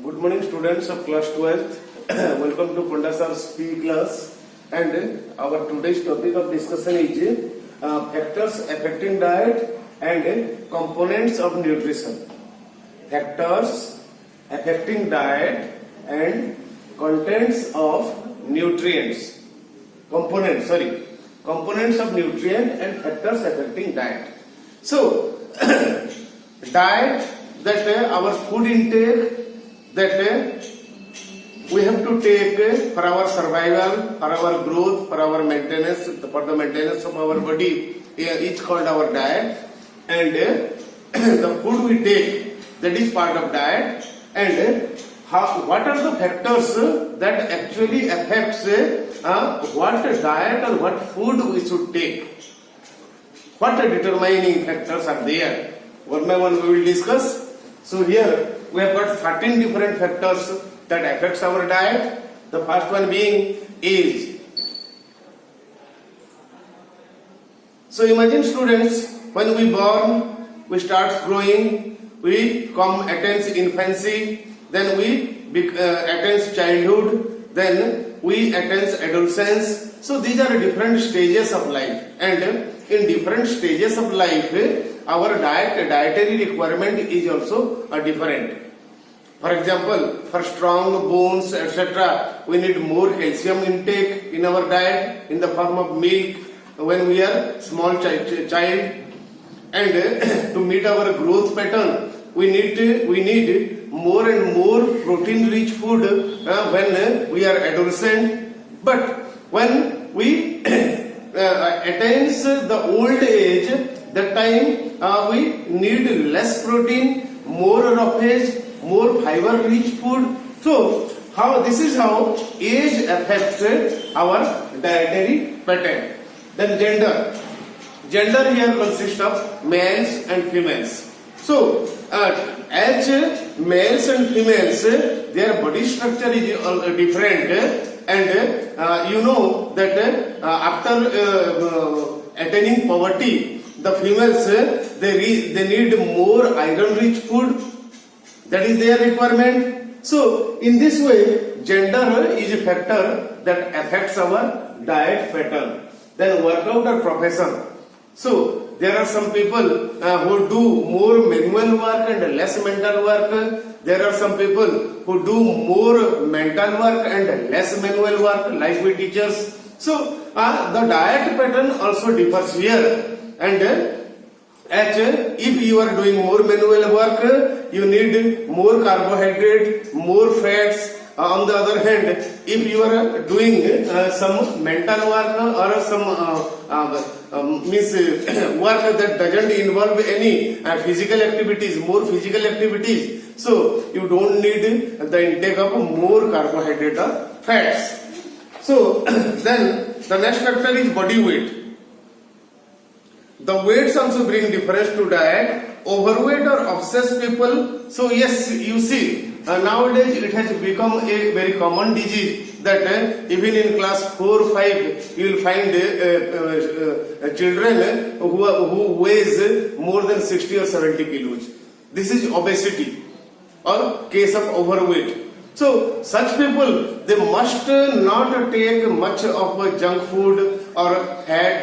Good morning, students of class 12th. Welcome to Ponda Sir's PE class. And our today's topic of discussion is factors affecting diet and components of nutrition. Factors affecting diet and contents of nutrients. Components of nutrient and factors affecting diet. So, diet, that our food intake, that we have to take for our survival, for our growth, for our maintenance, for the maintenance of our body, is called our diet. And the food we take, that is part of diet. And what are the factors that actually affects what diet or what food we should take? What determining factors are there? One by one we will discuss. So here we have got 13 different factors that affects our diet. The first one being age. So imagine, students, when we born, we start growing, we come attains infancy, then we attains childhood, then we attains adolescence. So these are different stages of life, and in different stages of life, our dietary requirement is also different. For example, for strong bones, etc., we need more calcium intake in our diet in the form of milk when we are small child. And to meet our growth pattern, we need more and more protein-rich food when we are adolescent. But when we attains the old age, that time we need less protein, more roughage, more fiber-rich food. So, this is how age affects our dietary pattern. Then gender. Gender here consists of males and females. So, as males and females, their body structure is different, and you know that after attaining puberty, the females they need more iron-rich food. That is their requirement. So, in this way, gender is a factor that affects our diet pattern. Then workout or profession. So, there are some people who do more manual work and less mental work. There are some people who do more mental work and less manual work, like we teachers. So, the diet pattern also differs here. And if you are doing more manual work, you need more carbohydrate, more fats. On the other hand, if you are doing some mental work or some work that doesn't involve any physical activities, more physical activities, so you don't need the intake of more carbohydrate or fats. So then the next factor is body weight. The weights also bring difference to diet. Overweight or obsessed people. So yes, you see, nowadays it has become a very common disease that even in class 4 or 5 you will find children who weighs more than 60 or 70 kilos. This is obesity or case of overweight. So such people, they must not take much of junk food or fat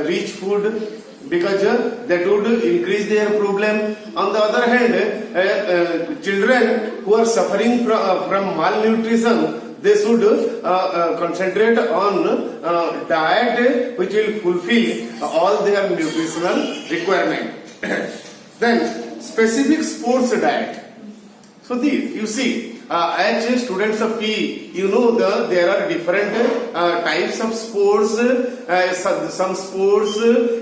rich food, because that would increase their problem. On the other hand, children who are suffering from malnutrition, they should concentrate on diet which will fulfill all their nutritional requirement. Then specific sports diet. So you see, as students of PE, you know there are different types of sports. Some sports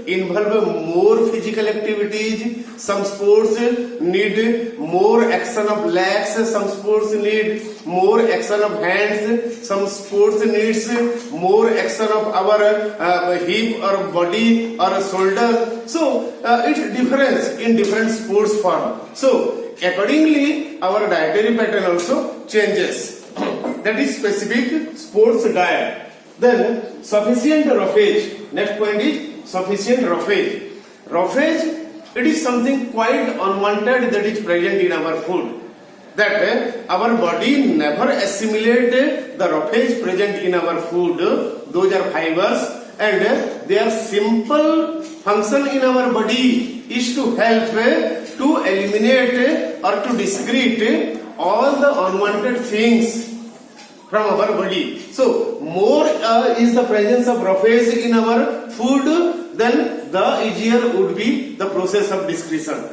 involve more physical activities. Some sports need more action of legs. Some sports need more action of hands. Some sports needs more action of our hip or body or shoulder. So it differs in different sports form. So accordingly, our dietary pattern also changes. That is specific sports diet. Then sufficient roughage. Next point is sufficient roughage. Roughage, it is something quite unwanted that is present in our food. that our body never assimilate the roughage present in our food. Those are fibers, and their simple function in our body is to help to eliminate or to discrete all the unwanted things from our body. So more is the presence of roughage in our food, then the easier would be the process of discretion.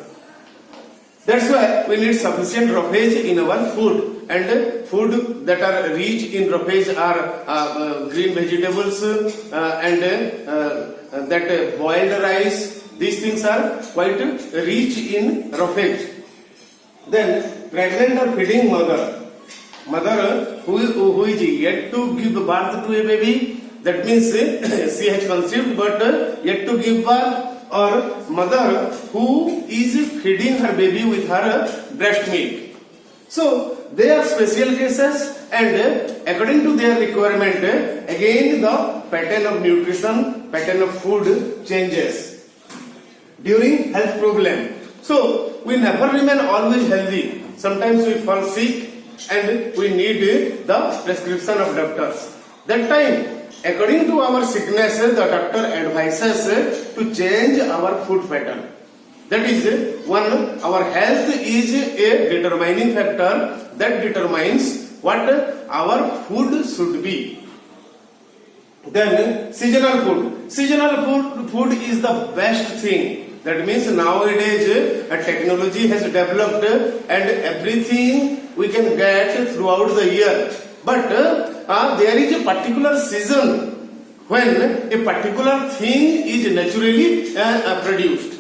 That's why we need sufficient roughage in our food, and food that are rich in roughage are green vegetables and that boiled rice. These things are quite rich in roughage. Then pregnant or feeding mother who is yet to give birth to a baby, that means she has conceived but yet to give birth, or mother who is feeding her baby with her breast milk. So they are special cases, and according to their requirement, again the pattern of nutrition, pattern of food changes during health problem. So we never remain always healthy. Sometimes we fall sick and we need the prescription of doctors. That time, according to our sickness, the doctor advises to change our food pattern. That is, one, our health is a determining factor that determines what our food should be. Then seasonal food. Seasonal food is the best thing. That means nowadays technology has developed and everything we can get throughout the year. But there is a particular season when a particular thing is naturally produced.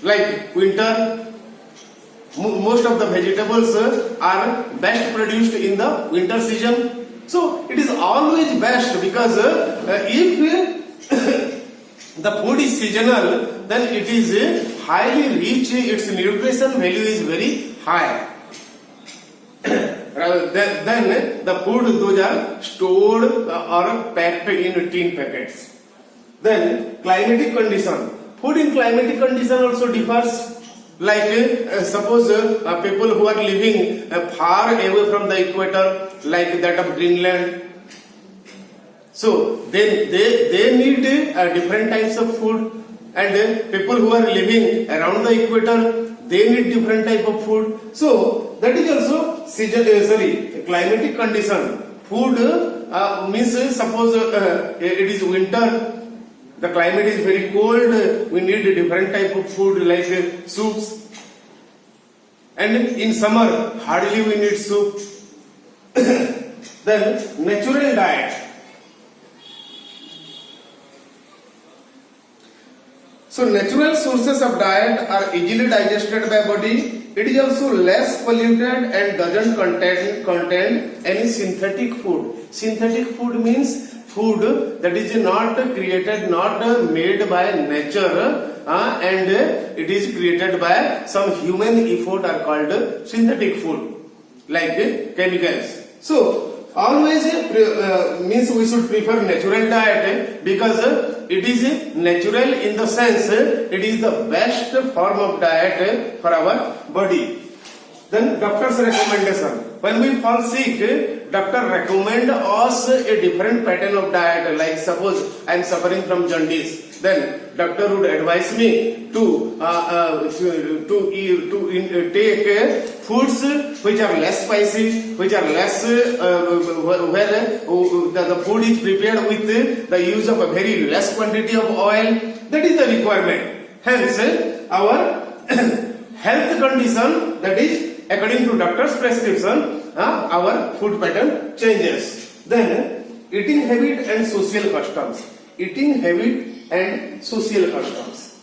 Like winter, most of the vegetables are best produced in the winter season. So it is always best, because if the food is seasonal, then it is highly rich, its nutrition value is very high. Then the food, those are stored or packed in tin packets. Then climatic condition. Food in climatic condition also differs. Like suppose people who are living far away from the equator, like that of Greenland, so then they need different types of food, and people who are living around the equator, they need different type of food. So that is also climatic condition. Food means suppose it is winter, the climate is very cold, we need a different type of food like soups. And in summer, hardly we need soup. Then natural diet. So natural sources of diet are easily digested by body. It is also less polluted and doesn't contain any synthetic food. Synthetic food means food that is not created, not made by nature, and it is created by some human effort, are called synthetic food, like chemicals. So always means we should prefer natural diet, because it is natural in the sense it is the best form of diet for our body. Then doctor's recommendation. When we fall sick, doctor recommend us a different pattern of diet. Like suppose I am suffering from jaundice, then doctor would advise me to take foods which are less spicy, which are less where the food is prepared with the use of a very less quantity of oil. That is the requirement. Hence, our health condition, that is according to doctor's prescription, our food pattern changes. Then eating habit and social customs. Eating habit and social customs.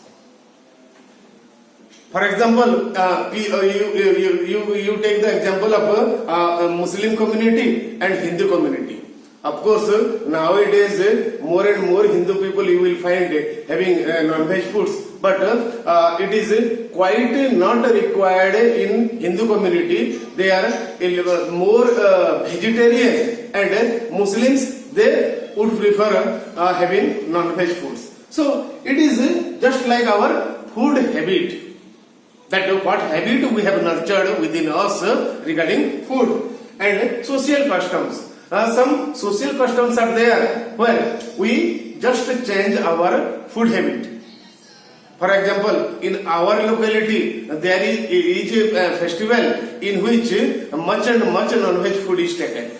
For example, you take the example of Muslim community and Hindu community. Of course, nowadays more and more Hindu people you will find having non-veg foods, but it is quite not required in Hindu community. They are more vegetarian, and Muslims, they would prefer having non-veg foods. So it is just like our food habit. that what habit we have nurtured within us regarding food. And social customs. Some social customs are there where we just change our food habit. For example, in our locality, there is a festival in which much non-veg food is taken.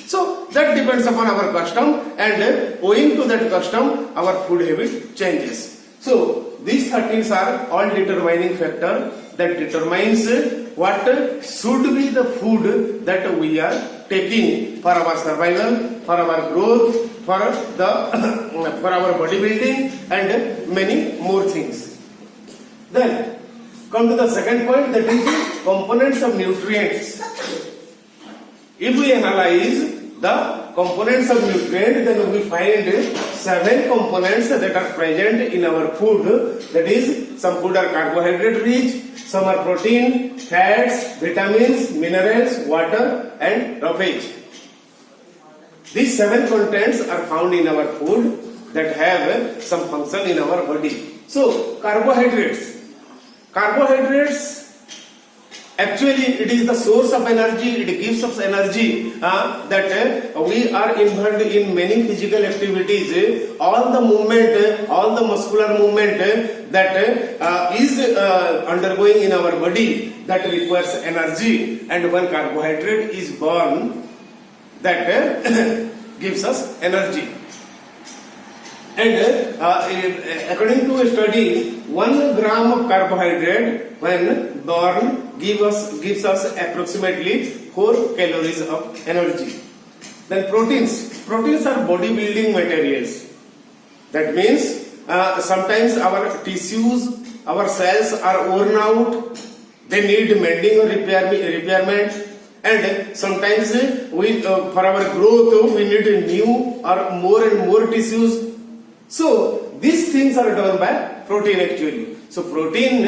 So that depends upon our custom, and owing to that custom, our food habit changes. So these 13 are all determining factor that determines what should be the food that we are taking for our survival, for our growth, for our bodybuilding, and many more things. Then come to the second point, that is components of nutrients. If we analyze the components of nutrient, then we find 7 components that are present in our food. That is, some food are carbohydrate rich, some are protein, fats, vitamins, minerals, water, and roughage. These 7 contents are found in our food that have some function in our body. So carbohydrates. Actually, it is the source of energy. It gives us energy that we are involved in many physical activities. All the movement, all the muscular movement that is undergoing in our body, that requires energy. And when carbohydrate is born, that gives us energy. And according to a study, 1 gram of carbohydrate when born gives us approximately 4 calories of energy. Then proteins are bodybuilding materials. That means sometimes our tissues, our cells are worn out, they need mending or repairment, and sometimes for our growth we need new or more and more tissues. So these things are done by protein actually. So protein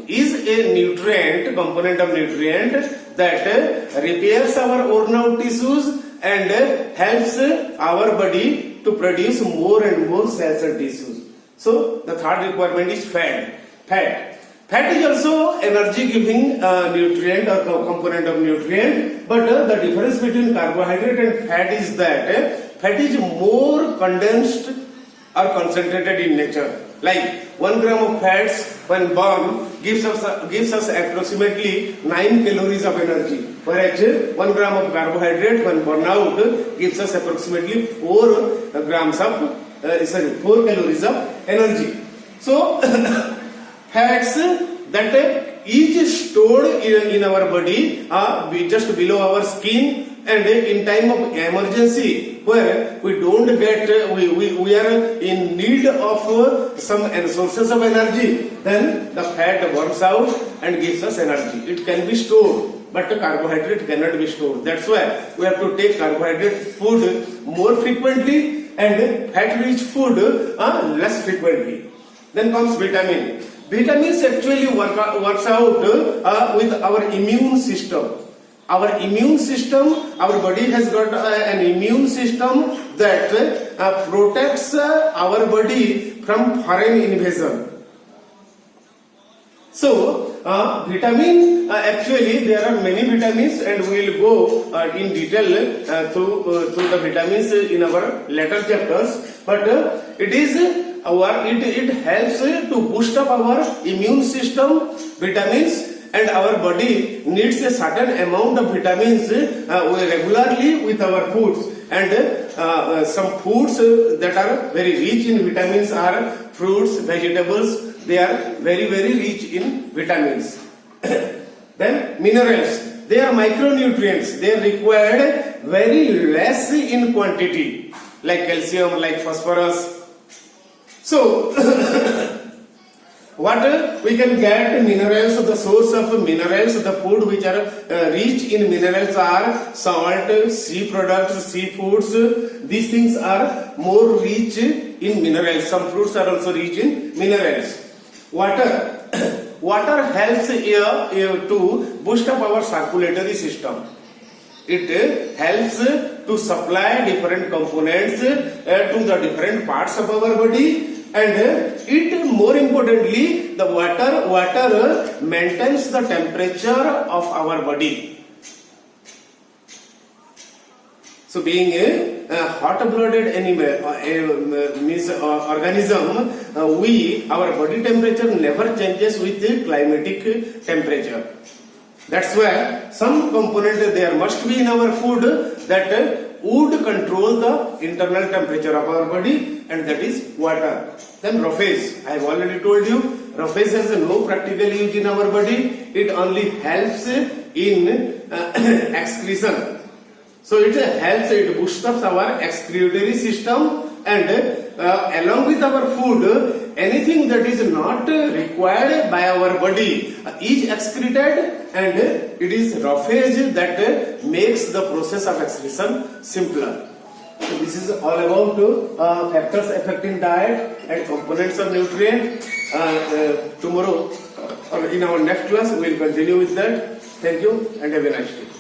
is a nutrient, component of nutrient that repairs our worn out tissues and helps our body to produce more and more cells and tissues. So the third requirement is fat. Fat is also energy giving nutrient or component of nutrient, but the difference between carbohydrate and fat is that fat is more condensed or concentrated in nature. Like 1 gram of fats when born gives us approximately 9 calories of energy, whereas 1 gram of carbohydrate when born out gives us approximately 4 calories of energy. So fats that is stored in our body just below our skin, and in time of emergency where we don't get we are in need of some sources of energy, then the fat burns out and gives us energy. It can be stored, but the carbohydrate cannot be stored. That's why we have to take carbohydrate food more frequently and fat rich food less frequently. Then comes vitamin. Vitamins actually works out with our immune system. Our body has got an immune system that protects our body from foreign invasion. So vitamin, actually there are many vitamins, and we will go in detail through the vitamins in our later chapters. But it helps to boost up our immune system, vitamins. And our body needs a certain amount of vitamins regularly with our foods. And some foods that are very rich in vitamins are fruits, vegetables. They are very, very rich in vitamins. Then minerals. They are micronutrients. They are required very less in quantity, like calcium, like phosphorus. So what we can get minerals, the source of minerals, the food which are rich in minerals are salt, sea products, seafoods. These things are more rich in minerals. Some fruits are also rich in minerals. Water. Water helps to boost up our circulatory system. It helps to supply different components to the different parts of our body, and it more importantly, the water maintains the temperature of our body. So being a hot-blooded animal, means organism, our body temperature never changes with the climatic temperature. That's why some component there must be in our food that would control the internal temperature of our body, and that is water. Then roughage, I have already told you, roughage has no practical use in our body. It only helps in excretion. So it helps, it boosts up our excretory system, and along with our food, anything that is not required by our body is excreted, and it is roughage that makes the process of excretion simpler. So this is all about factors affecting diet and components of nutrient. Tomorrow or in our next class we will continue with that. Thank you and have a nice day.